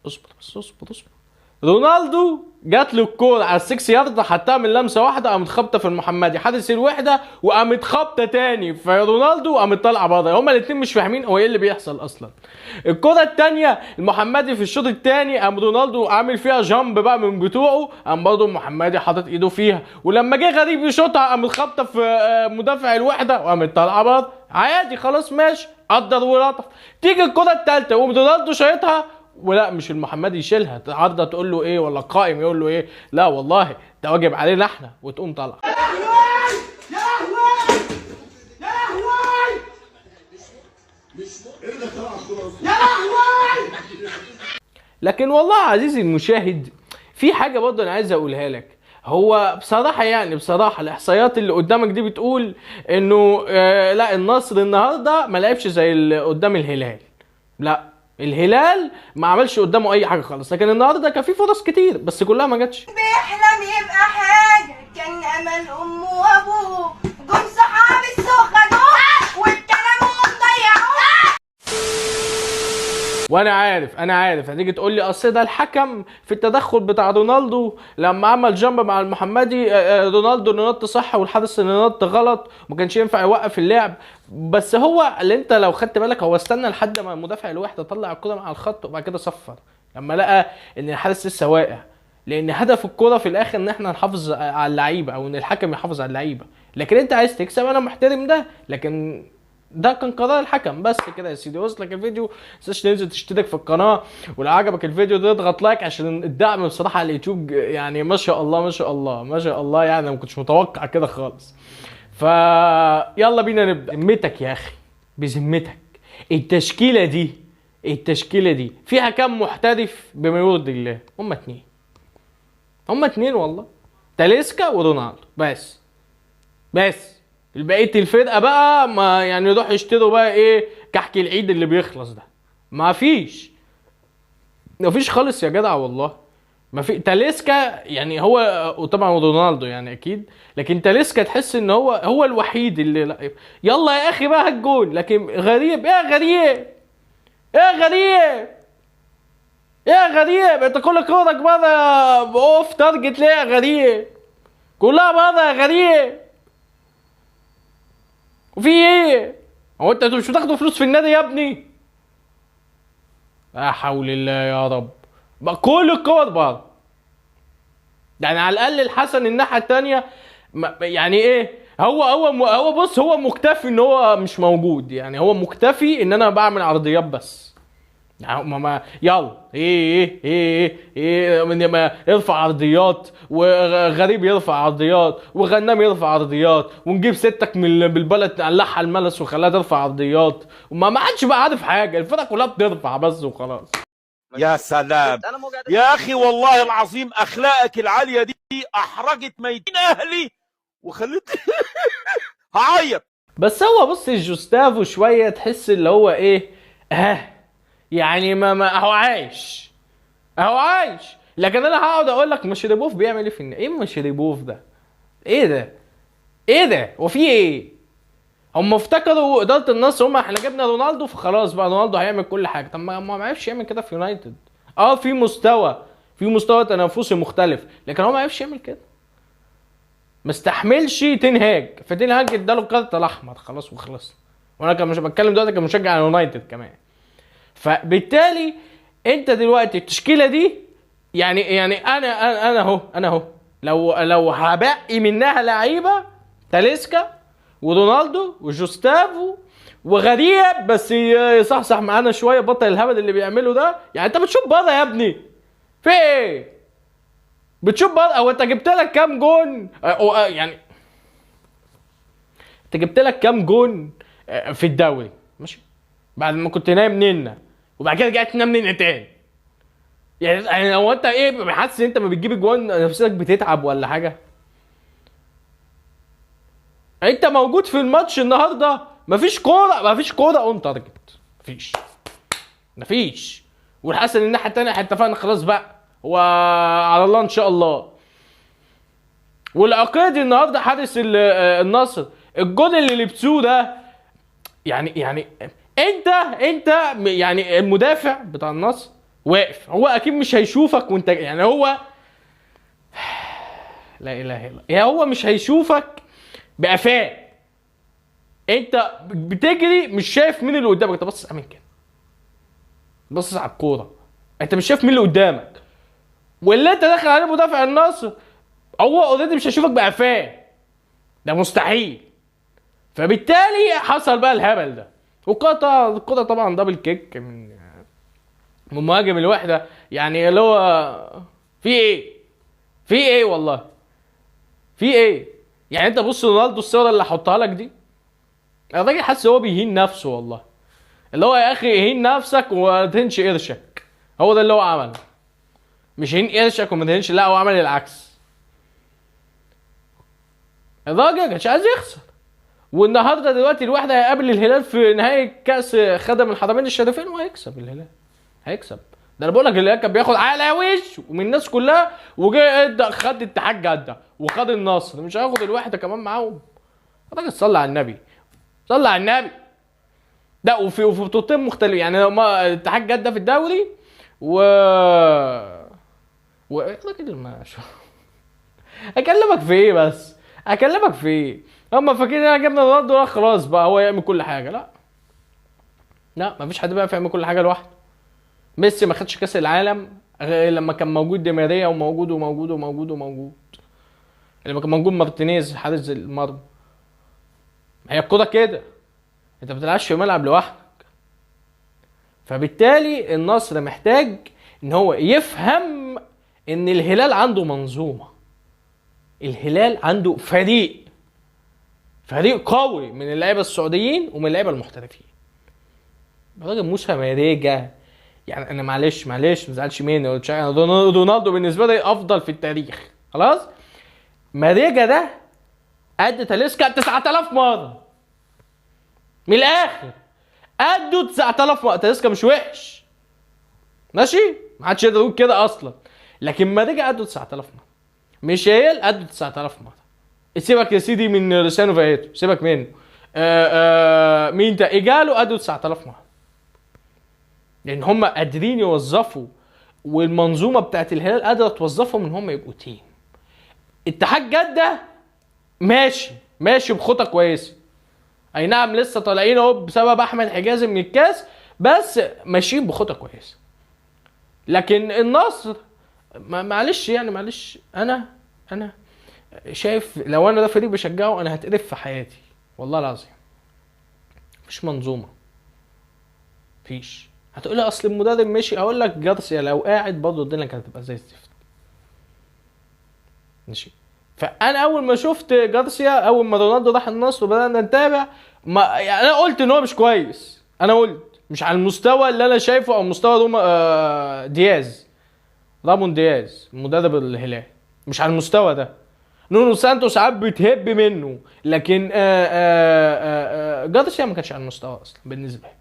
اصبر بس اصبر. رونالدو جات له الكوره على ال6 يارد، حطها من لمسه واحده، قامت خابطه في المحمدي، حارس الوحده، وقامت خابطه تاني فرونالدو، قامت طالعه بره. هما الاثنين مش فاهمين هو ايه اللي بيحصل اصلا. الكوره الثانيه المحمدي في الشوط الثاني، قام رونالدو عامل فيها جامب بقى من بتوعه، قام برضه المحمدي حاطط ايده فيها، ولما جه غريب يشوطها قامت خابطه في مدافع الوحده، وقامت طالعه بره. عادي خلاص ماشي، قدر ولطف. تيجي الكوره الثالثه وقام رونالدو شايطها، ولا مش المحمدي يشيلها، عارضه تقول له ايه ولا القائم يقول له ايه؟ لا والله ده واجب علينا احنا، وتقوم طالعه. يا لهوي يا لهوي يا لهوي يا لهوي. لكن والله عزيزي المشاهد، في حاجه برضه انا عايز اقولها لك. هو بصراحه يعني بصراحه الاحصائيات اللي قدامك دي بتقول انه لا النصر النهارده ما لعبش زي اللي قدام الهلال. لا الهلال ما عملش قدامه اي حاجه خالص، لكن النهارده كان في فرص كتير بس كلها ما جاتش. بيحلم يبقى حاجه كان امل امه وابوه، جم صحاب السوق خدوه والكلام ضيعوه. وانا عارف هتيجي تقول لي اصل ده الحكم في التدخل بتاع رونالدو لما عمل جنب مع المحمدي، رونالدو اللي نط صح والحارس اللي نط غلط، وما كانش ينفع يوقف اللعب. بس هو اللي انت لو خدت بالك هو استنى لحد ما مدافع الوحده طلع الكره مع الخط، وبعد كده صفر لما لقى ان الحارس لسه واقع، لان هدف الكره في الاخر ان احنا نحافظ على اللعيبه او ان الحكم يحافظ على اللعيبه. لكن انت عايز تكسب، انا محترم ده، لكن ده كان قرار الحكم. بس كده يا سيدي، وصلك الفيديو؟ متنساش تنزل تشترك في القناه، ولو عجبك الفيديو ده اضغط لايك عشان الدعم بصراحه على اليوتيوب يعني ما شاء الله ما شاء الله ما شاء الله، يعني ما كنتش متوقع كده خالص. يلا بينا نبدا. بذمتك يا اخي، بذمتك التشكيله دي فيها كام محترف بما يرضي الله؟ هما اتنين والله، تاليسكا ورونالدو بس بقية الفرقة بقى ما يعني يروح يشتروا بقى ايه كحك العيد اللي بيخلص ده. ما فيش خالص يا جدع والله. ما في تاليسكا يعني هو، وطبعا رونالدو يعني اكيد، لكن تاليسكا تحس ان هو الوحيد اللي لا. يلا يا اخي بقى هالجون، لكن غريب غريب انت كل كورك بره اوف تارجت ليه يا غريب؟ كلها بره يا غريب. وفي ايه؟ هو انتوا مش بتاخدوا فلوس في النادي يا ابني؟ لا حول الله يا رب. بقى كل الكور بره. يعني على الاقل الحسن الناحيه الثانيه يعني ايه؟ هو بص، هو مكتفي ان هو مش موجود، يعني هو مكتفي ان انا بعمل عرضيات بس. يعني ما يلا ايه ما يرفع عرضيات، وغريب يرفع عرضيات، وغنام يرفع عرضيات، ونجيب ستك من بالبلد نقلعها الملس وخلاها ترفع عرضيات، وما عادش بقى عارف حاجه، الفرقه كلها بترفع بس وخلاص. يا سلام يا اخي، والله العظيم اخلاقك العاليه دي احرجت ميتين اهلي وخلتني هعيط. بس هو بص جوستافو شويه تحس اللي هو ايه، يعني ما هو عايش. لكن انا هقعد اقول لك مشربوف بيعمل ايه في ايه مشربوف ده؟ ايه ده وفي ايه؟ هم افتكروا اداره النصر احنا جبنا رونالدو فخلاص بقى رونالدو هيعمل كل حاجه. طب ما عرفش يعمل كده في يونايتد. في مستوى تنافسي مختلف، لكن هو ما عرفش يعمل كده. ما استحملش تنهاج، فتنهاج اداله الكارت الاحمر خلاص وخلص. وانا كان مش بتكلم دلوقتي كمشجع يونايتد كمان. فبالتالي انت دلوقتي التشكيله دي يعني انا اهو لو هبقي منها لعيبه، تاليسكا ورونالدو وجوستافو وغريب بس يصحصح معانا شويه، بطل الهبل اللي بيعمله ده. يعني انت بتشوف بره يا ابني في ايه؟ بتشوف بره؟ او انت جبت لك كام جون؟ يعني انت جبت لك كام جون في الدوري ماشي بعد ما كنت نايم نينا، وبعد كده رجعت تنام نينا تاني. يعني هو انت ايه حاسس ان انت ما بتجيب جوان نفسك بتتعب ولا حاجه؟ انت موجود في الماتش النهارده مفيش كوره اون تارجت، مفيش. والحسن الناحيه الثانيه اتفقنا خلاص بقى وعلى الله ان شاء الله. والعقيدي النهارده حارس النصر، الجول اللي لبسوه ده يعني انت يعني المدافع بتاع النصر واقف، هو اكيد مش هيشوفك وانت يعني هو لا اله الا يعني هو مش هيشوفك بقفاه. انت بتجري مش شايف مين اللي قدامك، انت باصص امين كده، باصص على الكوره، انت مش شايف مين اللي قدامك، واللي انت داخل عليه مدافع النصر هو اوريدي مش هيشوفك بقفاه، ده مستحيل. فبالتالي حصل بقى الهبل ده، الكرة طبعا دبل كيك من مهاجم الوحده، يعني اللي هو في ايه والله، في ايه يعني. انت بص رونالدو الصوره اللي هحطها لك دي، الراجل حاسس هو بيهين نفسه والله، اللي هو يا اخي هين نفسك وما تهنش قرشك، هو ده اللي هو عمله، مش هين قرشك وما تهنش، لا هو عمل العكس. الراجل كانش عايز يخسر، والنهارده دلوقتي الواحد هيقابل الهلال في نهائي كاس خدم الحرمين الشريفين وهيكسب الهلال، هيكسب. ده انا بقول لك الهلال كان بياخد على وش ومن الناس كلها، وجه خد اتحاد جده وخد النصر، مش هياخد الوحده كمان معاهم؟ الراجل صلى على النبي، صلى على النبي. لا وفي بطولتين مختلفين، يعني ما اتحاد جده في الدوري الراجل ما اكلمك في ايه بس، اكلمك في ايه؟ هم فاكرين انا جبنا رونالدو خلاص بقى هو يعمل كل حاجه، لا مفيش حد بقى يعمل كل حاجه لوحده. ميسي ما خدش كاس العالم غير لما كان موجود دي ماريا وموجود لما كان موجود مارتينيز حارس المرمى. هي الكوره كده، انت ما بتلعبش في ملعب لوحدك. فبالتالي النصر محتاج ان هو يفهم ان الهلال عنده منظومه، الهلال عنده فريق قوي من اللعيبه السعوديين ومن اللعيبه المحترفين. الراجل موسى ماريجا، يعني انا معلش ما تزعلش مني، رونالدو بالنسبه لي افضل في التاريخ خلاص. ماريجا ده قد تاليسكا 9000 مره، من الاخر قده 9000 مره. تاليسكا مش وحش ماشي، ما حدش يقدر يقول كده اصلا، لكن ماريجا قده 9000 مره، ميشيل قده 9000 مره. سيبك يا سيدي من لوسانو فايتو، سيبك منه. مين ده ايجالو قده 9000 مره، لان هم قادرين يوظفوا، والمنظومه بتاعت الهلال قادره توظفهم ان هم يبقوا تيم. اتحاد جده ماشي بخطه كويسه، اي نعم لسه طالعين اهو بسبب احمد حجازي من الكاس، بس ماشيين بخطه كويسه. لكن النصر معلش انا شايف لو انا ده فريق بشجعه انا هتقرف في حياتي والله العظيم. مفيش منظومه، مفيش. هتقولي اصل المدرب ماشي، اقول لك جارسيا لو قاعد برضه الدنيا كانت هتبقى زي الزفت ماشي. فانا اول ما شفت جارسيا، اول ما رونالدو راح النصر وبدانا نتابع، يعني انا قلت ان هو مش كويس، انا قلت مش على المستوى اللي انا شايفه، او مستوى رامون دياز مدرب الهلال، مش على المستوى ده. نونو سانتو ساعات بتهب منه، لكن جارسيا ما كانش على المستوى اصلا بالنسبه لي.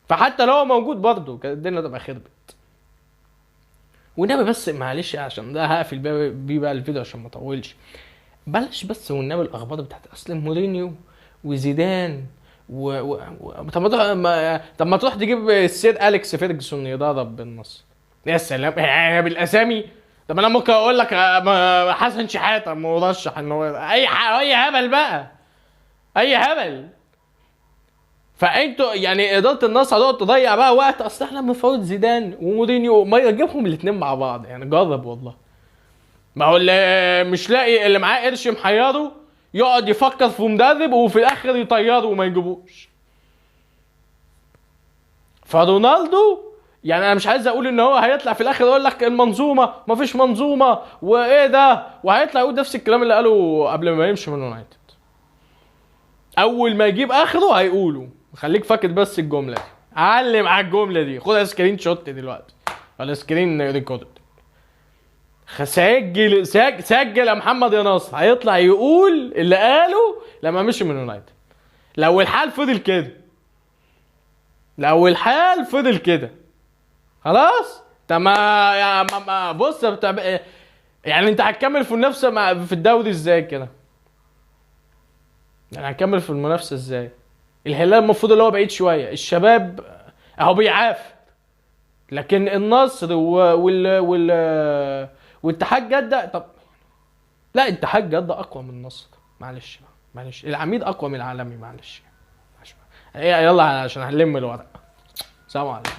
فحتى لو هو موجود برضه كانت الدنيا تبقى خربت. والنبي بس معلش عشان ده هقفل بيه بقى الفيديو عشان ما اطولش، بلاش بس والنبي الاخبار بتاعت اصل مورينيو وزيدان طب ما تروح تجيب السير اليكس فيرجسون يدرب بالنصر. يا سلام يعني بالاسامي. طب انا ممكن اقول لك حسن شحاته مرشح ان هو اي هبل بقى، اي هبل. فانتوا يعني اداره النصر هتقعد تضيع بقى وقت، اصل احنا بنفوت زيدان ومورينيو، ما يجيبهم الاثنين مع بعض يعني، جرب والله. ما هو اللي مش لاقي اللي معاه قرش محيره يقعد يفكر في مدرب وفي الاخر يطيره وما يجيبوش. فرونالدو يعني انا مش عايز اقول ان هو هيطلع في الاخر يقول لك المنظومه مفيش منظومه وايه ده، وهيطلع يقول نفس الكلام اللي قاله قبل ما يمشي من يونايتد. اول ما يجيب اخره هيقوله، خليك فاكر بس الجمله دي، علم على الجمله دي، خدها سكرين شوت دلوقتي ولا سكرين ريكورد. سجل يا محمد يا ناصر، هيطلع يقول اللي قاله لما مشي من يونايتد. لو الحال فضل كده خلاص تمام. بص يعني انت هتكمل في المنافسه في الدوري ازاي كده؟ يعني هنكمل في المنافسه ازاي؟ الهلال المفروض اللي هو بعيد شويه، الشباب اهو بيعافر. لكن النصر واتحاد جده، طب لا اتحاد جده اقوى من النصر، معلش معلش، العميد اقوى من العالمي، معلش. يلا عشان هنلم الورق. سلام عليكم.